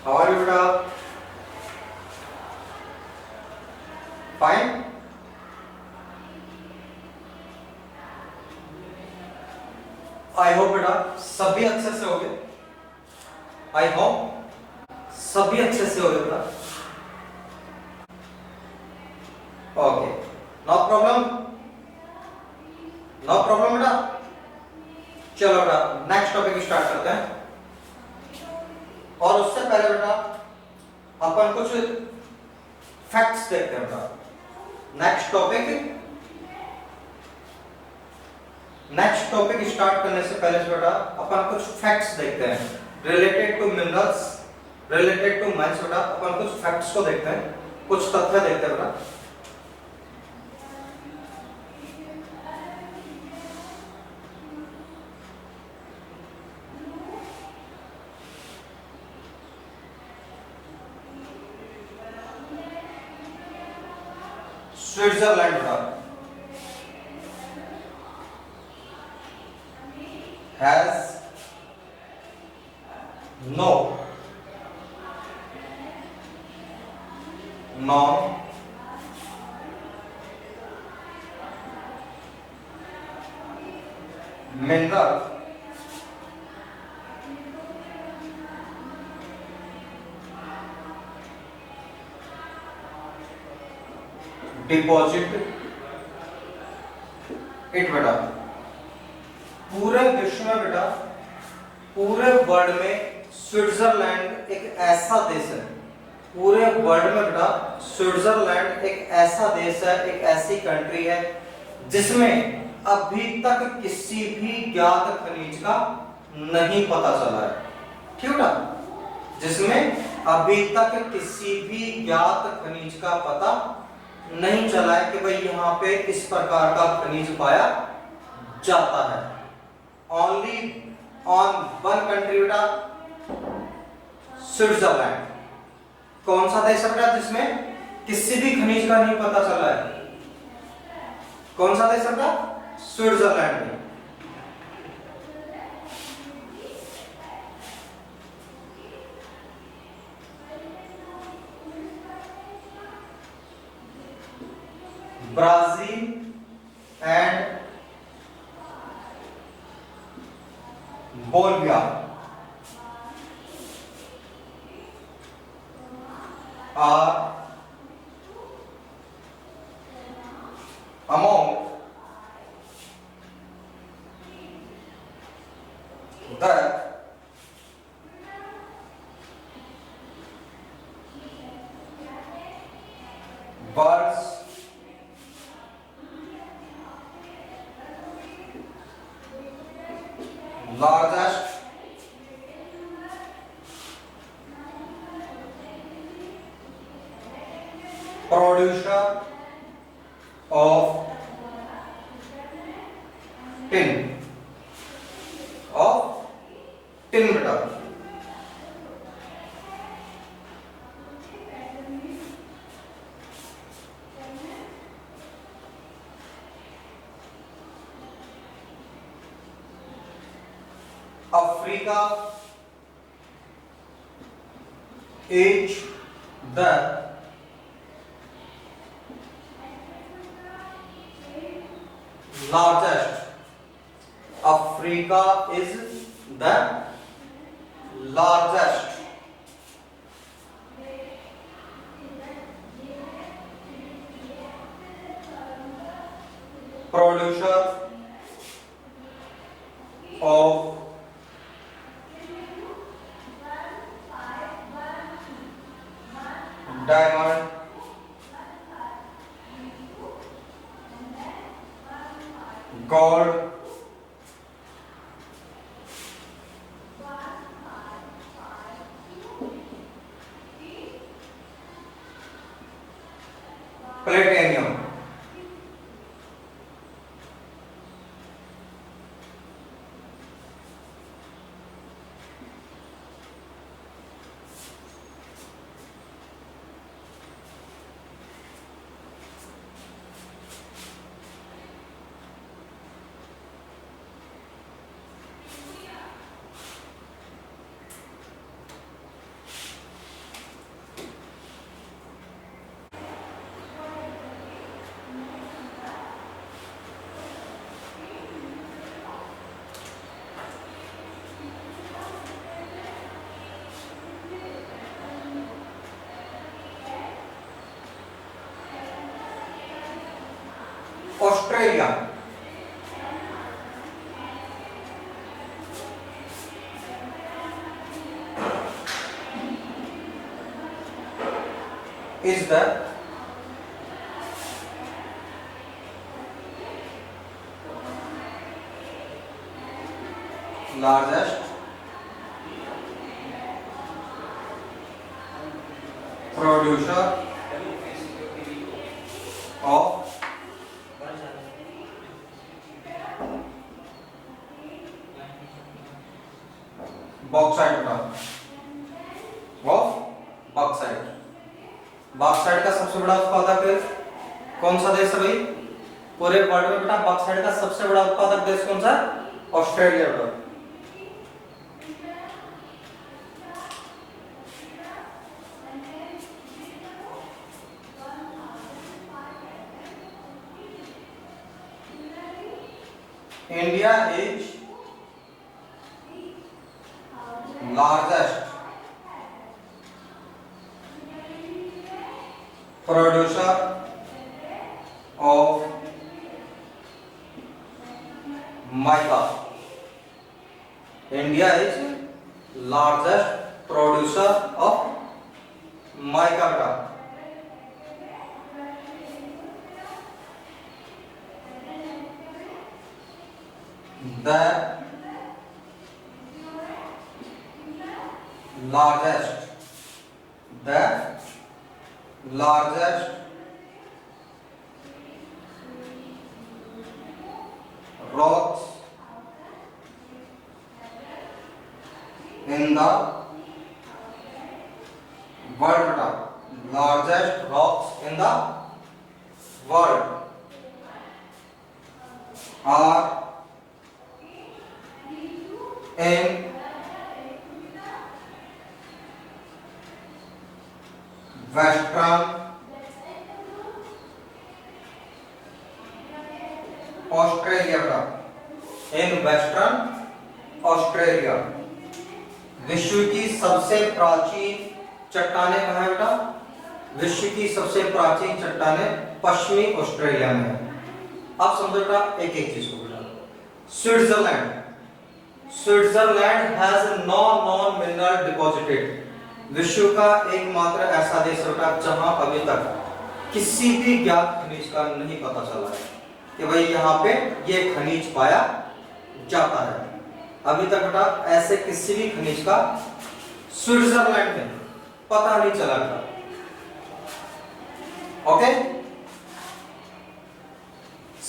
How are you बेटा? Fine. I hope बेटा सभी अच्छे से हो गए। आई होप सभी अच्छे से हो गए बेटा। Okay, no problem, no problem बेटा। चलो बेटा नेक्स्ट टॉपिक स्टार्ट करते हैं। और उससे पहले बेटा अपन कुछ फैक्ट्स देखते हैं बेटा। नेक्स्ट टॉपिक स्टार्ट करने से पहले बेटा अपन कुछ फैक्ट्स देखते हैं related to minerals, related to mines. बेटा अपन कुछ फैक्ट्स को देखते हैं, कुछ तथ्य देखते हैं बेटा। स्विट्जरलैंड बेटा has no non mineral deposit it बेटा। पूरे विश्व में बेटा, पूरे वर्ल्ड में स्विट्जरलैंड एक ऐसा देश है, पूरे वर्ल्ड में बेटा स्विट्जरलैंड एक ऐसा देश है, एक ऐसी कंट्री है जिसमें अभी तक किसी भी ज्ञात खनिज का नहीं पता चला है। ठीक है, जिसमें अभी तक किसी भी ज्ञात खनिज का पता नहीं चला है कि भाई यहाँ पे इस प्रकार का खनिज पाया जाता है। ओनली ऑन वन कंट्री बेटा, स्विट्जरलैंड। कौन सा देश है बेटा जिसमें किसी भी खनिज का नहीं पता चला है? कौन सा देश है बेटा? स्विट्जरलैंड में। Brazil and Bolivia are among the world's largest producer of tin, बेटा। Africa is the largest. Africa is the largest producer of diamond, gold, platinum. Australia, is the largest producer of bauxite का, bauxite. Bauxite का सबसे बड़ा उत्पादक कौन सा देश है भाई? पूरे वर्ल्ड में बेटा बॉक्साइट का सबसे बड़ा उत्पादक देश कौन सा? ऑस्ट्रेलिया बेटा। India is largest producer of mica. India is largest producer of mica. The largest rocks in the world, largest rocks in the world are in western Australia का, इन वेस्टर्न ऑस्ट्रेलिया। विश्व की सबसे प्राचीन चट्टानें कहाँ है बेटा? विश्व की सबसे प्राचीन चट्टानें पश्चिमी ऑस्ट्रेलिया में है। अब समझो बेटा एक एक चीज को बेटा। Switzerland, Switzerland has no non mineral deposited. विश्व का एकमात्र ऐसा देश बेटा जहां अभी तक किसी भी ज्ञात खनिज का नहीं पता चला है कि भाई यहाँ पे ये खनिज पाया जाता है। अभी तक बेटा ऐसे किसी भी खनिज का स्विट्जरलैंड में पता नहीं चला था। Okay.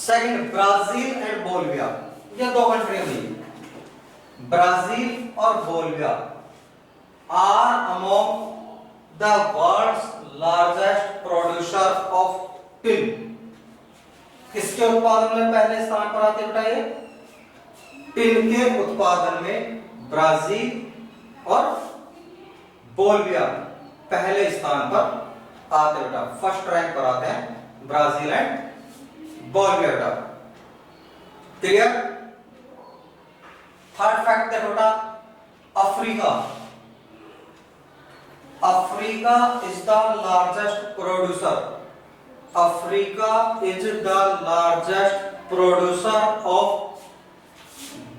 Second, Brazil and Bolivia, ये दो कंट्री हैं। ब्राजील और Bolivia are among the world's largest producer of tin। किसके उत्पादन में पहले स्थान पर आते बेटा? ये टिन के उत्पादन में ब्राजील और बोलिविया पहले स्थान पर आते बेटा। फर्स्ट रैंक पर आते हैं ब्राजील एंड बोलिविया बेटा। क्लियर? थर्ड फैक्ट है बेटा Africa. Africa is the largest producer. Africa is the largest producer of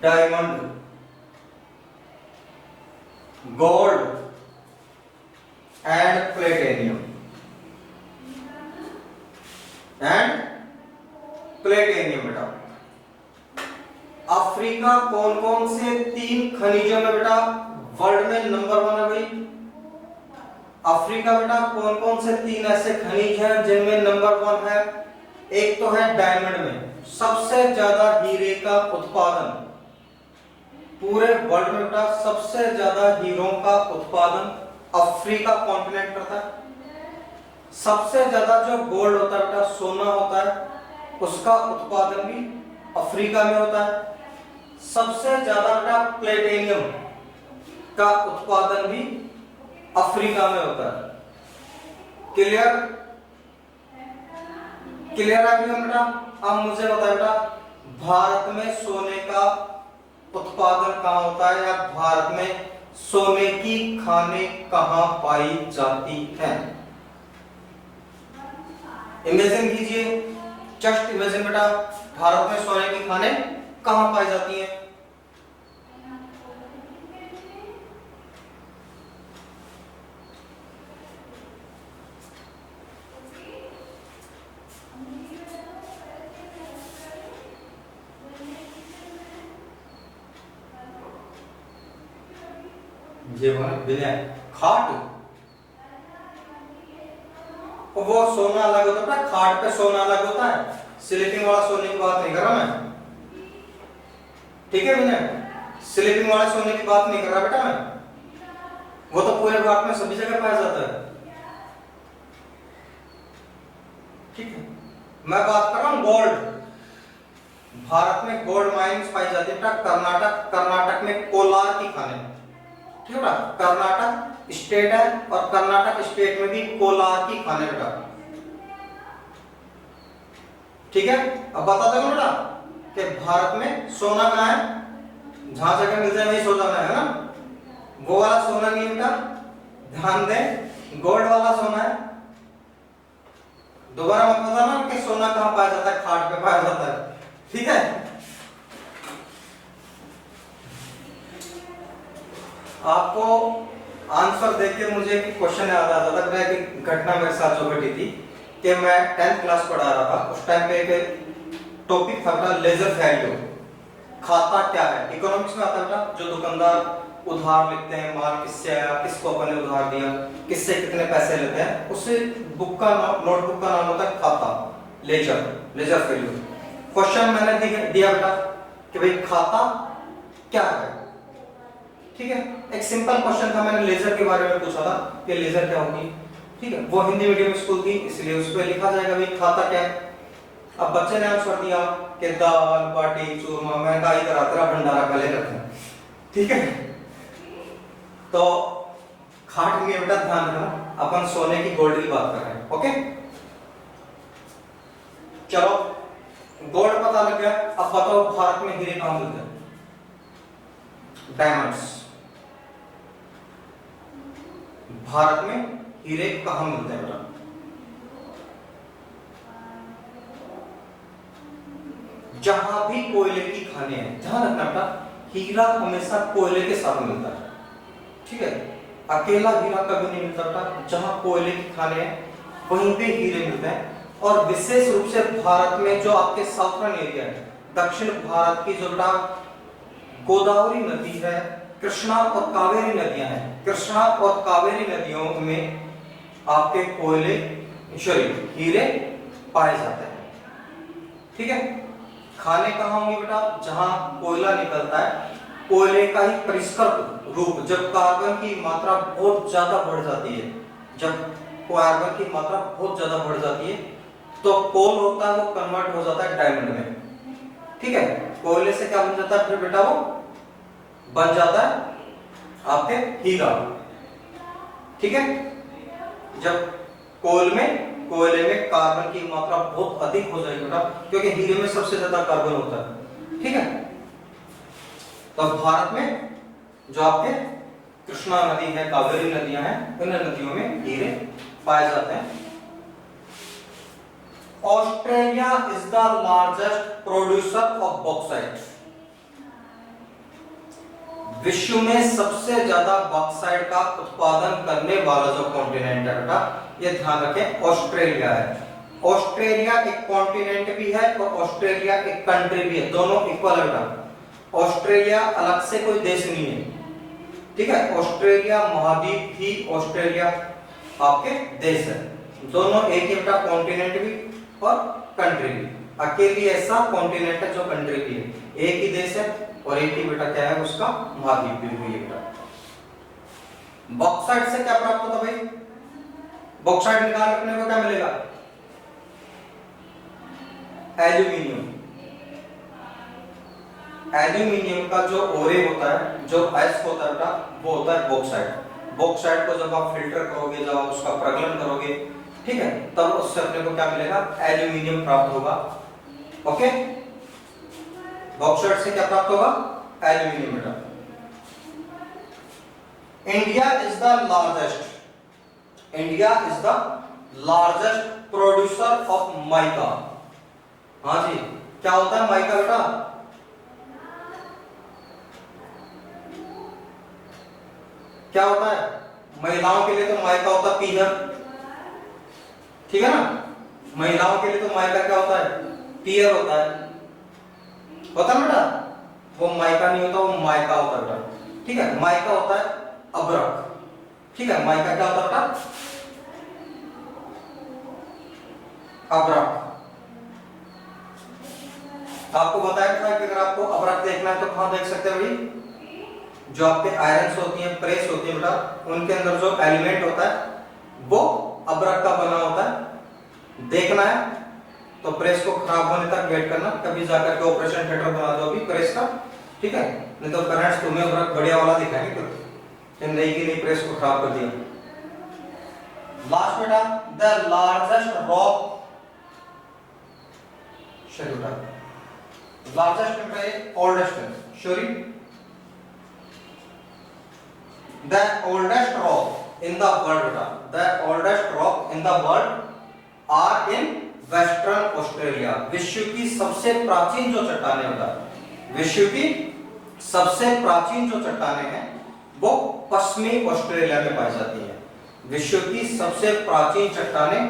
diamond, gold and platinum. बेटा अफ्रीका कौन कौन से 3 खनिजों में बेटा वर्ल्ड में नंबर 1 है भाई? अफ्रीका बेटा कौन कौन से 3 ऐसे खनिज हैं जिनमें नंबर 1 है? एक तो है डायमंड में सबसे ज्यादा हीरे का उत्पादन, पूरे वर्ल्ड में बेटा सबसे ज्यादा हीरों का उत्पादन अफ्रीका कॉन्टिनेंट करता है। सबसे ज्यादा जो गोल्ड होता है बेटा, सोना होता है, उसका उत्पादन भी अफ्रीका में होता है। सबसे ज्यादा बेटा प्लेटिनियम का उत्पादन भी अफ्रीका में होता है। क्लियर? क्लियर है बेटा? अब मुझे बताओ बेटा भारत में सोने का उत्पादन कहां होता है, या भारत में सोने की खानें कहां पाई जाती हैं? इमेजिन कीजिए जस्ट इमेजिन बेटा, भारत में सोने की खानें कहां पाई जाती हैं? ये बिना खाट, वो सोना अलग होता है, खाट पे सोना अलग होता है। स्लीपिंग वाला सोने की बात नहीं कर रहा मैं, ठीक है बिना, स्लीपिंग वाला सोने की बात नहीं कर रहा बेटा मैं, वो तो पूरे भारत में सभी जगह पाया जाता है, ठीक है। मैं बात कर रहा हूं गोल्ड, भारत में गोल्ड माइंस पाई जाती है। कर्नाटक में कोलार की खानें, ठीक है बेटा, कर्नाटक स्टेट है और कर्नाटक स्टेट में भी कोलार की खानें बेटा, ठीक है। अब बता दो बेटा कि भारत में सोना कहां है, जहां जगह मिल जाए वही सो जाना है ना, वो वाला सोना नहीं बेटा, ध्यान दें, गोल्ड वाला सोना है। दोबारा मत बताना कि सोना कहां पाया जाता है, खाट पे पाया जाता है, ठीक है। आपको आंसर देख के मुझे एक क्वेश्चन याद आ जाता है, एक घटना मेरे साथ जो घटी थी कि मैं 10th क्लास पढ़ा रहा था, उस टाइम पे एक टॉपिक था लेजर वैल्यू, खाता क्या है। इकोनॉमिक्स में आता है जो दुकानदार उधार लिखते हैं, माल किससे आया, किसको अपन ने उधार दिया, किससे कितने पैसे लेते हैं, उससे बुक का नोटबुक का नाम होता है खाता, लेजर वैल्यू। क्वेश्चन मैंने दिया बेटा कि भाई खाता क्या है, ठीक है। एक सिंपल क्वेश्चन था, मैंने लेजर के बारे में पूछा था कि लेजर क्या होगी, ठीक है। वो हिंदी मीडियम स्कूल थी, इसलिए उस पर लिखा जाएगा भाई खाता क्या है। अब बच्चे ने आंसर दिया कि दाल बाटी चूरमा, मैं कहा इधर तेरा भंडारा पहले रखें, ठीक है। तो खाट में बेटा ध्यान रखना, अपन सोने की गोल्ड की बात कर रहे हैं, ओके। चलो गोल्ड पता लग गया, अब बताओ भारत में हीरे कहां मिलते हैं, डायमंड्स, भारत में हीरे कहां मिलते हैं बेटा? जहां भी कोयले की खानें हैं, ध्यान रखना बेटा, हीरा हमेशा कोयले के साथ मिलता है, ठीक है। अकेला हीरा कभी नहीं मिलता बेटा, जहां कोयले की खानें हैं वहीं पे हीरे मिलते हैं। और विशेष रूप से भारत में जो आपके साउथर्न एरिया है, दक्षिण भारत की जो बेटा गोदावरी नदी है, कृष्णा और कावेरी नदियां हैं, कृष्णा और कावेरी नदियों में आपके कोयले हीरे पाए जाते हैं, ठीक है। खाने कहां होंगे बेटा? जहां कोयला निकलता है, कोयले का ही परिष्कृत रूप, जब कार्बन की मात्रा बहुत ज्यादा बढ़ जाती है, जब कार्बन की मात्रा बहुत ज्यादा बढ़ जाती है तो कोल होता है वो कन्वर्ट हो जाता है डायमंड में, ठीक है। कोयले से क्या बन जाता है फिर बेटा? वो बन जाता है आपके हीरा, ठीक है। जब कोयले में कार्बन की मात्रा बहुत अधिक हो जाएगी बेटा, क्योंकि हीरे में सबसे ज्यादा कार्बन होता है, ठीक है। तो भारत में जो आपके कृष्णा नदी है, कावेरी नदियां हैं, इन नदियों में हीरे पाए जाते हैं। Australia is the largest producer of bauxite, विश्व में सबसे ज्यादा बॉक्साइट का उत्पादन करने वाला जो कॉन्टिनेंट है बेटा, ये ध्यान रखें, ऑस्ट्रेलिया है। ऑस्ट्रेलिया एक कॉन्टिनेंट भी है और ऑस्ट्रेलिया एक कंट्री भी है, दोनों इक्वल है बेटा। ऑस्ट्रेलिया अलग से कोई देश नहीं है, ठीक है। ऑस्ट्रेलिया महाद्वीप ही ऑस्ट्रेलिया आपके देश है, दोनों एक ही बेटा, कॉन्टिनेंट भी और कंट्री भी। अकेली ऐसा कॉन्टिनेंट है जो कंट्री भी है, एक ही देश है और एक ही बेटा क्या है उसका महाद्वीप भी हुई है बेटा। बॉक्साइट से क्या प्राप्त होता भाई? बॉक्साइट निकाल रखने को क्या मिलेगा? एल्यूमिनियम। एल्यूमिनियम का जो ओरे होता है, जो एस होता है बेटा, वो होता है बॉक्साइट। बॉक्साइट को जब आप फिल्टर करोगे, जब आप उसका प्रगलन करोगे, ठीक है, तब उससे अपने को क्या मिलेगा? एल्यूमिनियम प्राप्त होगा, ओके। बॉक्साइट से क्या प्राप्त होगा? एल्यूमिनियम बेटा। India is the largest producer of mica. हाँ जी, क्या होता है माइका बेटा? क्या होता है? महिलाओं के लिए तो माइका होता है पीहर, ठीक है ना? महिलाओं के लिए तो माइका क्या होता है? पीहर होता है बेटा। वो माइका नहीं होता, वो माइका होता है बेटा, ठीक है? माइका होता है अब्रक, ठीक है? माइका क्या होता है बेटा? अब्रक। आपको बताया था कि अगर आपको अब्रक देखना है तो कहां देख सकते हैं भाई? जो आपके आयरन्स होती हैं, प्रेस होती है बेटा, उनके अंदर जो एलिमेंट होता है वो अब्रक का बना होता है। देखना है तो प्रेस को खराब होने तक वेट करना, कभी जाकर के ऑपरेशन थिएटर बना दो अभी प्रेस का, ठीक है? नहीं तो पेरेंट्स तुम्हें अब्रक बढ़िया वाला दिखाएंगे क्योंकि नई की नई प्रेस को खराब कर दिया। लास्ट बेटा, the largest rock shelter, largest बेटा oldest, sorry, the oldest rock in the world beta, the oldest rock in the world are in western Australia। विश्व की सबसे प्राचीन जो चट्टानें होता है, विश्व की सबसे प्राचीन जो चट्टानें हैं वो पश्चिमी ऑस्ट्रेलिया में पाई जाती हैं। विश्व की सबसे प्राचीन चट्टानें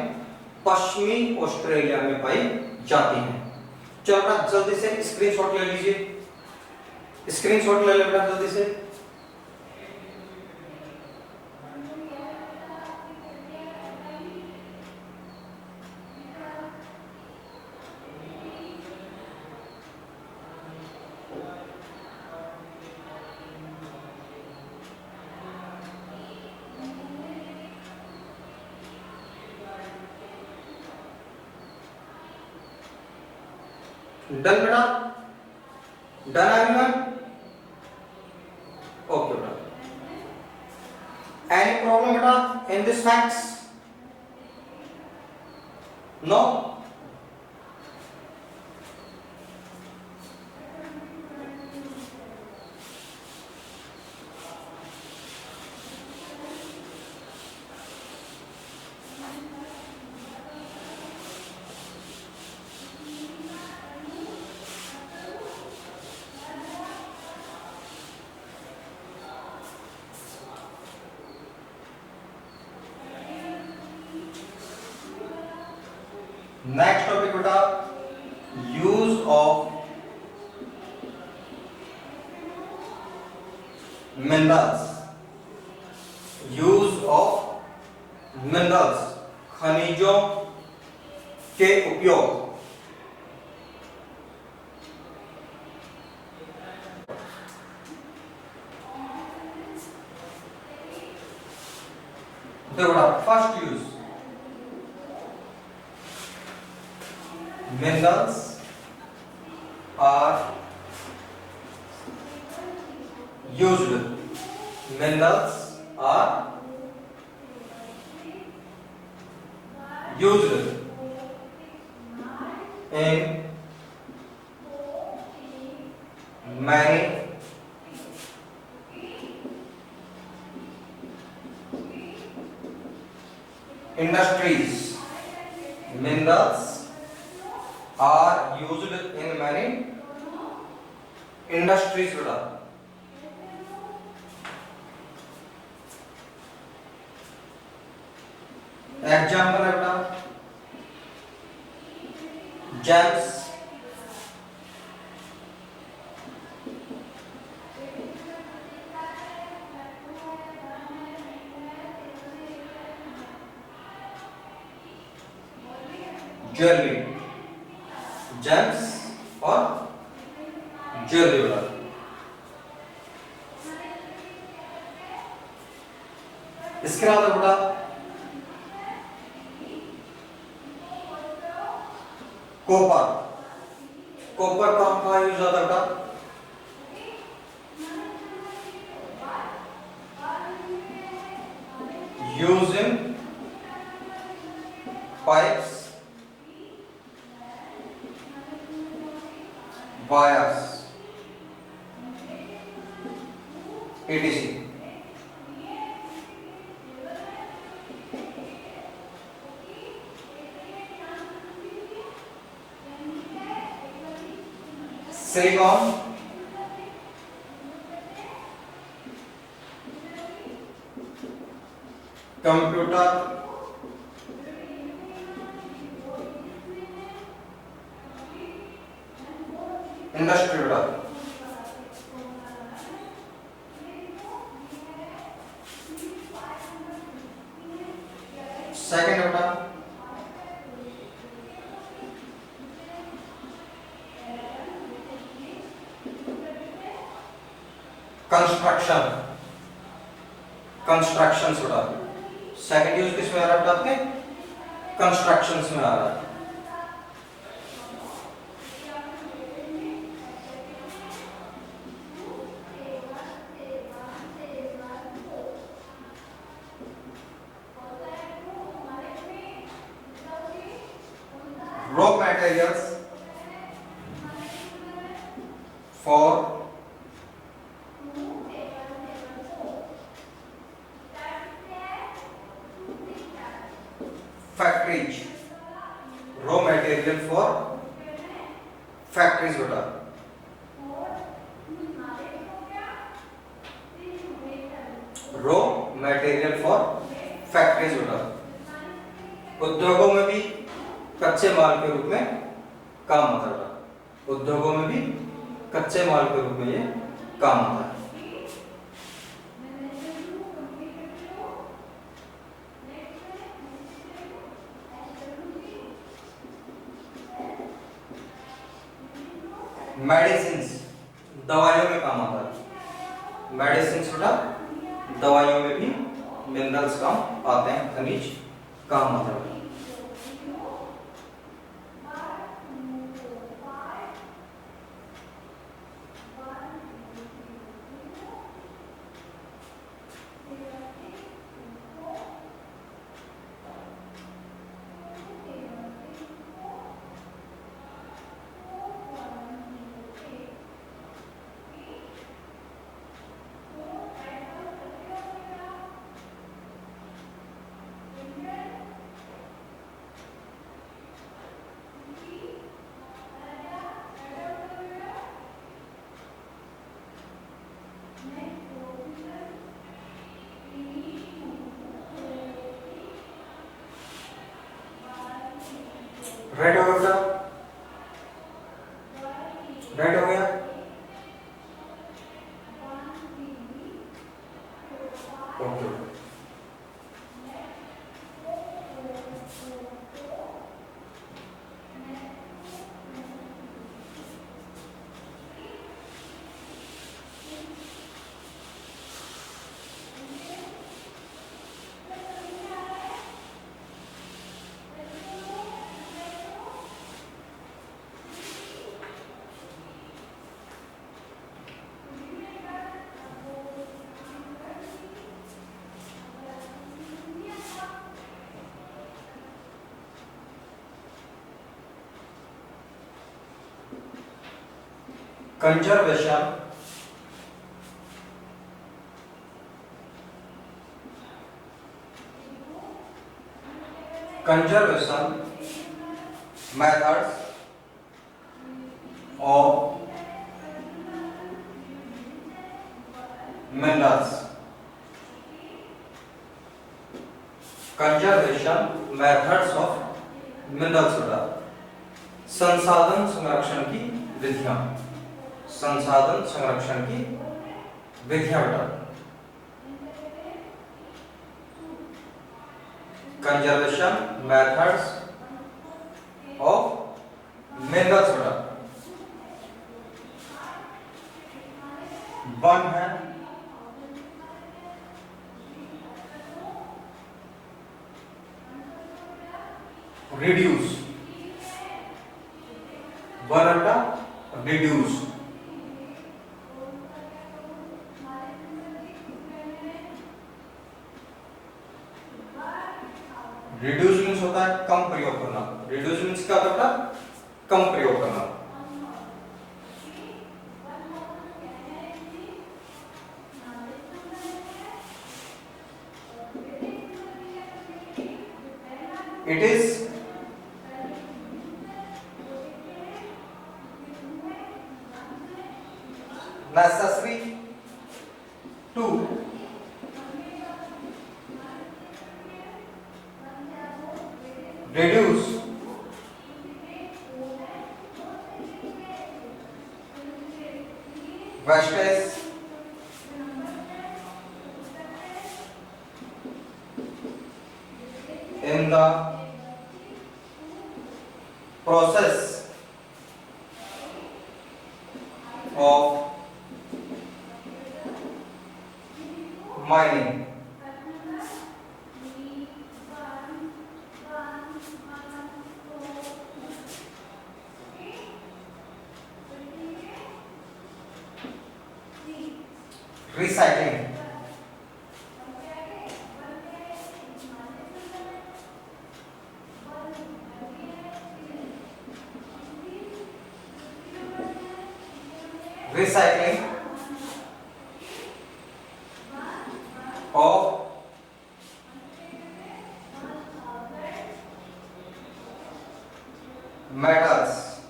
पश्चिमी ऑस्ट्रेलिया में पाई जाती हैं। चलो बेटा जल्दी से स्क्रीनशॉट ले लीजिए, स्क्रीनशॉट ले ले बेटा जल्दी से। डन बेटा, डन एवरीवन, ओके बेटा। एनी प्रॉब्लम बेटा in this facts? No? Next topic बेटा, use of minerals, use of minerals, खनिजों के उपयोग। देखो बेटा, first use, minerals are used, minerals are used in many industries, minerals are used in many industries बेटा। Example है बेटा, जेम्स, ज्वेलरी, जेम्स और ज्वेलरी वाला। इसके अलावा बेटा कॉपर, कॉपर कहां यूज होता है बेटा? Use in pipes, wires, etc। Silicon, computer, industry बेटा, सेकंड बेटा कंस्ट्रक्शन, कंस्ट्रक्शन बेटा, सेकंड यूज किस में आ रहा है आपके? कंस्ट्रक्शंस में आ रहा है। Raw materials for factories, raw material for factories बेटा, रॉ मटेरियल फॉर फैक्ट्रीज बेटा, उद्योगों में भी कच्चे माल के रूप में काम आता है, उद्योगों में भी कच्चे माल के रूप में ये काम आता है। मेडिसिन्स, दवाइयों में काम आता है, मेडिसिन्स बेटा दवाइयों में भी मिनरल्स काम आते हैं, खनिज काम आता है। राइट हो गया, राइट हो गया। Okay, conservation, conservation methods of minerals, conservation methods of minerals, संसाधन संरक्षण की विधियां, संसाधन संरक्षण की विधियां बेटा, कंजर्वेशन मेथड्स ऑफ मिनरल्स बेटा। वन है रिड्यूस, वन बेटा रिड्यूस, रिड्यूस मीन्स होता है कम प्रयोग करना, रिड्यूस मीन्स क्या होता है? कम प्रयोग करना। It is reduce wastage in the process of mining. Recycling. Recycling of metals.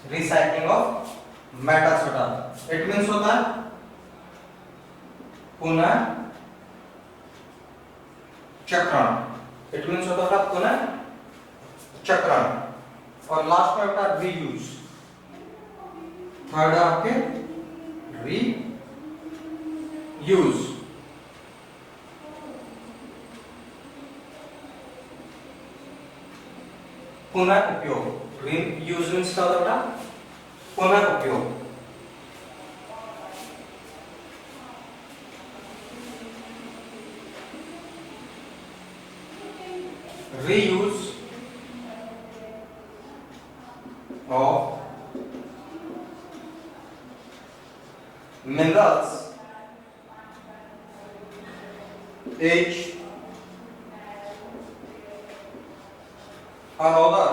Recycling of metals होता है. It means होता है पुनः चक्रण. It means होता है पुनः चक्रण. और लास्ट में होता है रीयूज. थर्ड है आपके रीयूज. पुनः उपयोग. रीयूज मीन्स क्या होता है? पुनः उपयोग. Reuse of minerals is another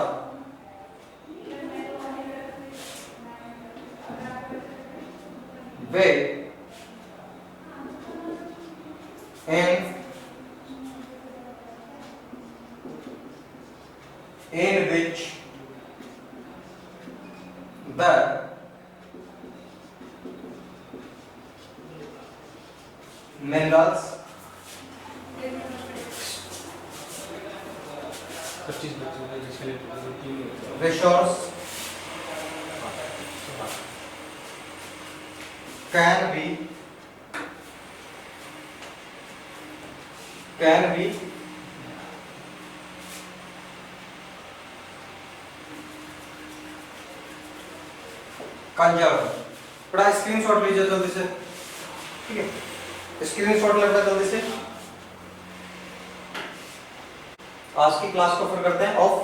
way in which the minerals resource can be conserve. बड़ा स्क्रीनशॉट लीजिए जल्दी से. ठीक है, स्क्रीनशॉट लेकर जल्दी से. आज की क्लास को फिर करते हैं ऑफ.